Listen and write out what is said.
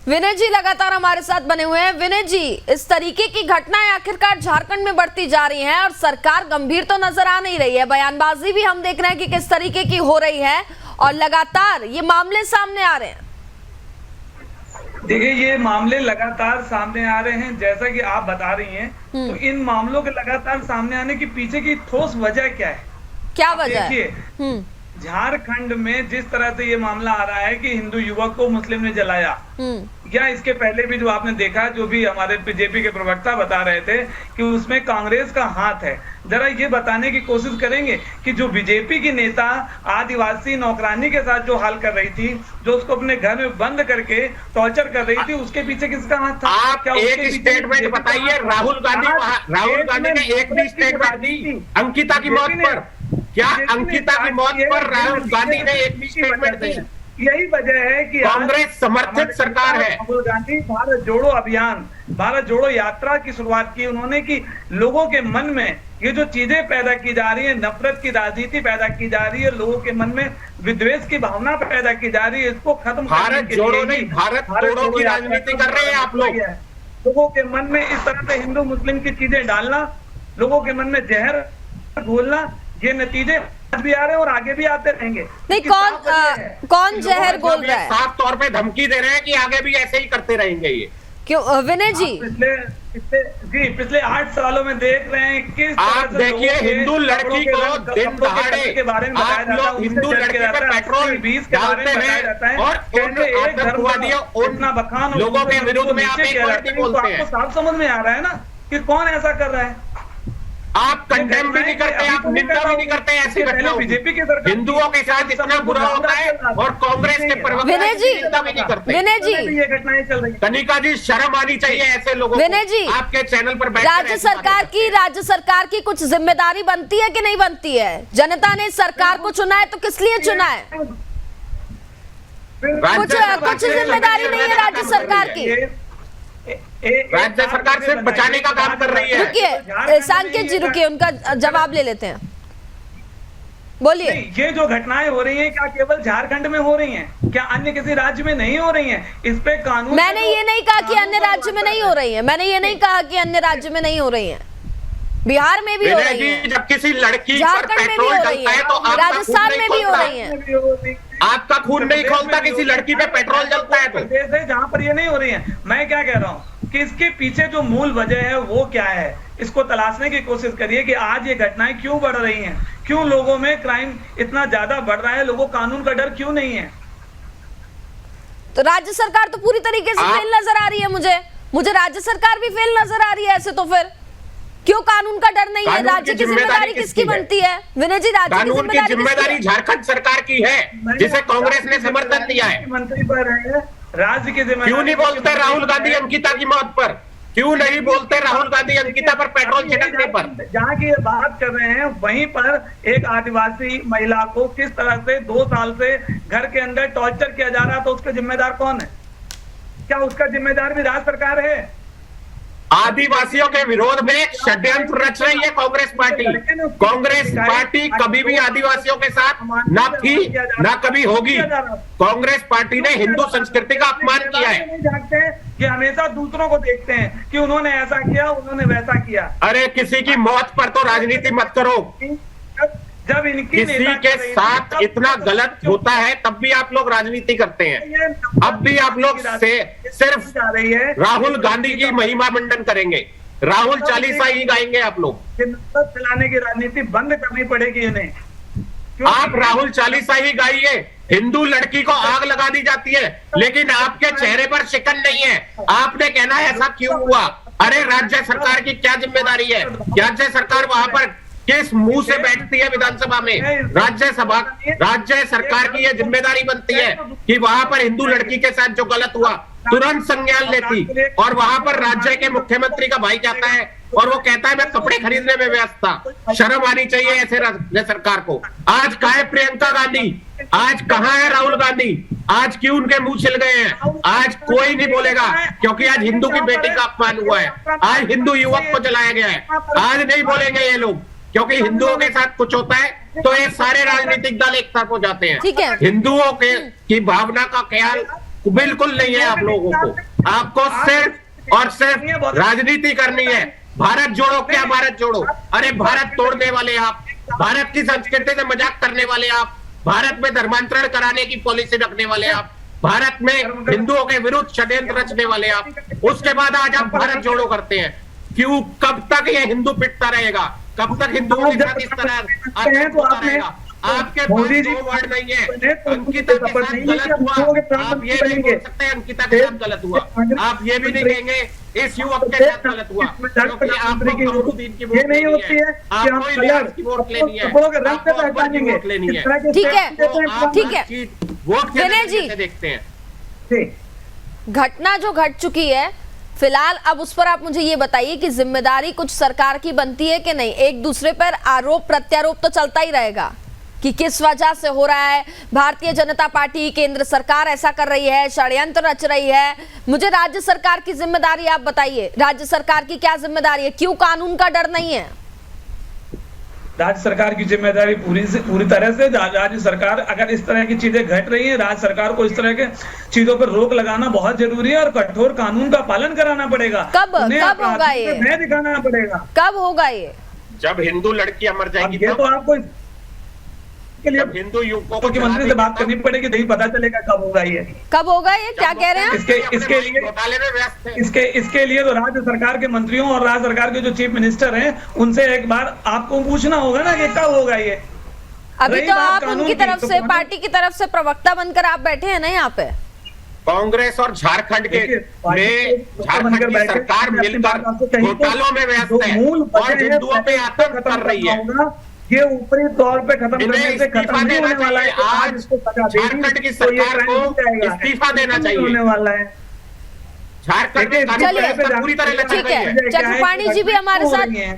विनय जी लगातार हमारे साथ बने हुए हैं। विनय जी, इस तरीके की घटनाएं आखिरकार झारखंड में बढ़ती जा रही हैं और सरकार गंभीर तो नजर आ नहीं रही है। बयानबाजी भी हम देख रहे हैं कि किस तरीके की हो रही है और लगातार ये मामले सामने आ रहे हैं। देखिए, ये मामले लगातार सामने आ रहे हैं। जैसा कि आप बता रही हैं, तो इन मामलों के लगातार सामने आने की पीछे की ठोस वजह क्या है? क्या वजह है? देखिए, झारखंड में जिस तरह से ये मामला आ रहा है कि हिंदू युवक को मुस्लिम ने जलाया, या इसके पहले भी जो आपने देखा, जो भी हमारे बीजेपी के प्रवक्ता बता रहे थे कि उसमें कांग्रेस का हाथ है। जरा ये बताने की कोशिश करेंगे कि जो बीजेपी की नेता आदिवासी नौकरानी के साथ जो हाल कर रही थी, जो उसको अपने घर में बंद करके टॉर्चर कर रही थी, उसके पीछे किसका हाथ था? आप एक स्टेटमेंट बताइए। राहुल गांधी ने एक भी स्टेटमेंट दी अंकिता की मौत पर? क्या अंकिता की मौत पर राहुल गांधी ने एक भी स्टेटमेंट दी? यही वजह है कि कांग्रेस समर्थित सरकार है। राहुल गांधी भारत जोड़ो अभियान, भारत जोड़ो यात्रा की शुरुआत की उन्होंने, कि लोगों के मन में ये जो चीजें पैदा की जा रही है, नफरत की राजनीति पैदा की जा रही है, लोगों के मन में विद्वेष की भावना पैदा की जा रही है, इसको खत्म भारत जोड़ो नहीं, भारत तोड़ो की राजनीति कर रहे हैं आप लोग। लोगों के मन में इस तरह से हिंदू मुस्लिम की चीजें डालना, लोगों के मन में जहर घोलना, ये नतीजे आज भी आ रहे हैं और आगे भी आते रहेंगे। नहीं, कौन जहर घोल रहा है? साफ तौर पे धमकी दे रहे हैं कि आगे भी ऐसे ही करते रहेंगे। ये क्यों विनय जी? पिछले 8 सालों में देख रहे हैं किस आप देखिए, हिंदू लड़की को दिन दहाड़े के बारे में बताया जाता है, हिंदू लड़की पे पेट्रोल 20 के बारे में बताया जाता है, और उतना बखान लोगों के विरुद्ध में आप आपको साफ समझ में आ रहा है ना कि कौन ऐसा कर रहा है। आप कंडेम भी नहीं करते, आप निंदा भी नहीं करते ऐसी घटनाओं। बीजेपी की सरकार हिंदुओं के साथ इतना बुरा होता है और कांग्रेस के प्रवक्ता विनय जी, निंदा भी नहीं करते। विनय जी, ये घटनाएं चल रही है। कनिका जी, शर्म आनी चाहिए ऐसे लोगों को। विनय जी, आपके चैनल पर राज्य सरकार की कुछ जिम्मेदारी बनती है कि नहीं बनती है? जनता ने सरकार को चुना है तो किस लिए चुना है? कुछ जिम्मेदारी नहीं है राज्य सरकार की। राज्य सरकार सिर्फ बचाने का काम कर रही है। रुकिए सांकेत जी, रुकिए, उनका जवाब ले लेते हैं। बोलिए। ये जो घटनाएं हो रही हैं, क्या केवल झारखंड में हो रही हैं? क्या अन्य किसी राज्य में नहीं हो रही हैं? इस पे कानून, मैंने ये नहीं कहा कि अन्य राज्य में नहीं हो रही है, मैंने ये नहीं कहा कि अन्य राज्य में नहीं हो रही है, बिहार में भी हो रही है, जब किसी लड़की पर झारखंड में भी पेट्रोल हो रही डलता है तो है, राजस्थान में भी हो रही है। आपका खून नहीं खोलता किसी लड़की पे पेट्रोल जलता है तो? प्रदेश है जहाँ पर ये नहीं हो रही है। मैं क्या कह रहा हूँ कि इसके पीछे जो मूल वजह है वो क्या है, इसको तलाशने की कोशिश करिए कि आज ये घटनाएं क्यों बढ़ रही हैं, क्यों लोगों में क्राइम इतना ज्यादा बढ़ रहा है, लोगों को कानून का डर क्यों नहीं है। तो राज्य सरकार तो पूरी तरीके से फेल नजर आ रही है। मुझे राज्य सरकार भी फेल नजर आ रही है। ऐसे तो फिर क्यों कानून का डर नहीं है? राज्य की जिम्मेदारी किसकी बनती है? विनय जी, राज्य की जिम्मेदारी झारखंड सरकार की है, जिसे कांग्रेस ने समर्थन दिया है। मंत्री पर है, राज्य की जिम्मेदारी। क्यों नहीं बोलते राहुल गांधी अंकिता की मौत पर? क्यों नहीं बोलते राहुल गांधी अंकिता पर पेट्रोल छिड़कने पर? जहाँ की ये बात कर रहे हैं, वहीं पर एक आदिवासी महिला को किस तरह से 2 साल से घर के अंदर टॉर्चर किया जा रहा, तो उसका जिम्मेदार कौन है? क्या उसका जिम्मेदार भी राज्य सरकार है? आदिवासियों के विरोध में षड्यंत्र रच रही है कांग्रेस पार्टी। कांग्रेस पार्टी कभी भी आदिवासियों के साथ ना थी, ना कभी होगी। कांग्रेस पार्टी ने हिंदू संस्कृति का अपमान किया है। ये हमेशा दूसरों को देखते हैं कि उन्होंने ऐसा किया, उन्होंने वैसा किया। अरे किसी की मौत पर तो राजनीति मत करो। जब इनकी किसी के साथ इतना गलत होता है तब भी आप लोग राजनीति करते हैं। अब भी आप लोग से सिर्फ राहुल गांधी की महिमा मंडन करेंगे, राहुल चालीसा ही गाएंगे आप लोग। चलाने की राजनीति बंद करनी पड़ेगी इन्हें। आप राहुल चालीसा ही गाइए। हिंदू लड़की को आग लगा दी जाती है, लेकिन आपके चेहरे पर शिकन नहीं है। आपने कहना है ऐसा क्यों हुआ? अरे राज्य सरकार की क्या जिम्मेदारी है? राज्य सरकार वहां पर किस मुंह से बैठती है विधानसभा में? राज्य सरकार की यह जिम्मेदारी बनती है कि वहां पर हिंदू लड़की के साथ जो गलत हुआ तुरंत संज्ञान लेती, और वहां पर राज्य के मुख्यमंत्री का भाई जाता है और वो कहता है मैं कपड़े खरीदने में व्यस्त था। शर्म आनी चाहिए ऐसे राज्य सरकार को। आज कहाँ है प्रियंका गांधी? आज कहाँ है राहुल गांधी? आज क्यों उनके मुंह छिल गए हैं? आज कोई नहीं बोलेगा क्योंकि आज हिंदू की बेटी का अपमान हुआ है, आज हिंदू युवक को जलाया गया है। आज नहीं बोलेंगे ये लोग क्योंकि हिंदुओं के साथ कुछ होता है तो ये सारे राजनीतिक दल एक तरफ हो जाते हैं। ठीक है। हिंदुओं के की भावना का ख्याल बिल्कुल नहीं है आप लोगों को। आपको सिर्फ और सिर्फ राजनीति करनी है। भारत जोड़ो, क्या भारत जोड़ो? अरे भारत तोड़ने वाले आप, भारत की संस्कृति से मजाक करने वाले आप, भारत में धर्मांतरण कराने की पॉलिसी रखने वाले आप, भारत में हिंदुओं के विरुद्ध षड्यंत्र रचने वाले आप, उसके बाद आज आप भारत जोड़ो करते हैं। क्यों? कब तक ये हिंदू पिटता रहेगा? कब तक हिंदुओं के साथ इस तरह होता रहेगा? आपके पास दो वर्ड नहीं है। अंकिता के साथ गलत हुआ, आप ये नहीं बोल सकते अंकिता के साथ गलत हुआ। आप ये भी नहीं कहेंगे इस युवक के साथ गलत हुआ, क्योंकि आपको कमरुद्दीन की वोट लेनी है, आपको इलियास की वोट लेनी है, आपको अकबर की वोट लेनी है। ठीक है, ठीक है वोट विनय जी, देखते हैं घटना जो घट चुकी है फिलहाल, अब उस पर आप मुझे ये बताइए कि जिम्मेदारी कुछ सरकार की बनती है कि नहीं? एक दूसरे पर आरोप प्रत्यारोप तो चलता ही रहेगा कि किस वजह से हो रहा है, भारतीय जनता पार्टी, केंद्र सरकार ऐसा कर रही है, षड्यंत्र रच रही है। मुझे राज्य सरकार की जिम्मेदारी आप बताइए, राज्य सरकार की क्या जिम्मेदारी है? क्यों कानून का डर नहीं है? राज्य सरकार की जिम्मेदारी पूरी तरह से, राज्य सरकार अगर इस तरह की चीजें घट रही हैं, राज्य सरकार को इस तरह के चीजों पर रोक लगाना बहुत जरूरी है और कठोर कानून का पालन कराना पड़ेगा। कब होगा ये? न्याय दिखाना पड़ेगा। कब होगा ये? जब हिंदू लड़कियां मर जाएगी। ये तो आपको के लिए हिंदू युवकों को मुख्यमंत्री से बात करनी पड़ेगी, नहीं पता चलेगा कब होगा ये। कब होगा ये? क्या कह रहे हैं? इसके लिए तो राज्य सरकार के मंत्रियों और राज्य सरकार के जो चीफ मिनिस्टर हैं उनसे एक बार आपको पूछना होगा ना कि कब होगा ये। अभी तो आप उनकी तरफ से, पार्टी की तरफ से प्रवक्ता बनकर आप बैठे हैं ना यहाँ पे। कांग्रेस और झारखंड झारखंड की सरकार मिलकर घोटालों में व्यस्त है और हिंदुओं पे आतंक कर रही है। ये ऊपरी तौर पे खत्म करने से खत्म नहीं होने वाला है। आज झारखंड की सरकार को इस्तीफा देना चाहिए होने वाला है। झारखंड चलिए, पूरी तरह ठीक है, चक्रपाणी जी भी हमारे साथ